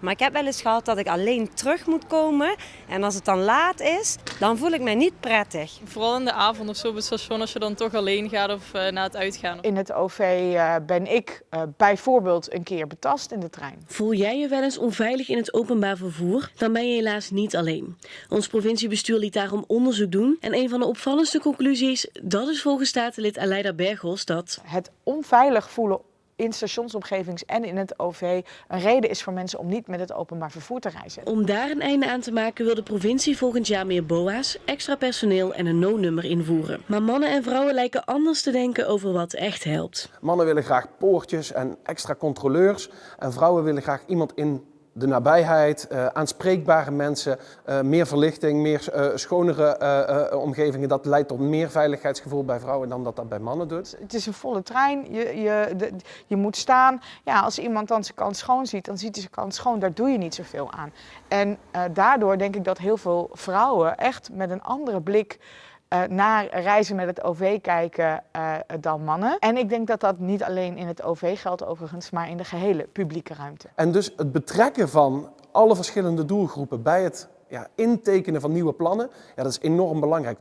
Maar ik heb wel eens gehad dat ik alleen terug moet komen. En als het dan laat is, dan voel ik me niet prettig. Vooral in de avond of zo op het station als je dan toch alleen gaat of na het uitgaan. In het OV ben ik bijvoorbeeld een keer betast in de trein. Voel jij je wel eens onveilig in het openbaar vervoer? Dan ben je helaas niet alleen. Ons provinciebestuur liet daarom onderzoek doen. En een van de opvallendste conclusies, dat is volgens statenlid Aleida Berghos dat Het onveilig voelen in stationsomgevings en in het OV een reden is voor mensen om niet met het openbaar vervoer te reizen. Om daar een einde aan te maken wil de provincie volgend jaar meer BOA's, extra personeel en een no-nummer invoeren. Maar mannen en vrouwen lijken anders te denken over wat echt helpt. Mannen willen graag poortjes en extra controleurs en vrouwen willen graag iemand in de nabijheid, aanspreekbare mensen, meer verlichting, meer schonere omgevingen. Dat leidt tot meer veiligheidsgevoel bij vrouwen dan dat bij mannen doet. Het is een volle trein, je moet staan. Ja, als iemand dan zijn kant schoon ziet, dan ziet hij zijn kant schoon. Daar doe je niet zoveel aan. En daardoor denk ik dat heel veel vrouwen echt met een andere blik naar reizen met het OV kijken dan mannen. En ik denk dat dat niet alleen in het OV geldt overigens, maar in de gehele publieke ruimte. En dus het betrekken van alle verschillende doelgroepen bij het intekenen van nieuwe plannen, dat is enorm belangrijk.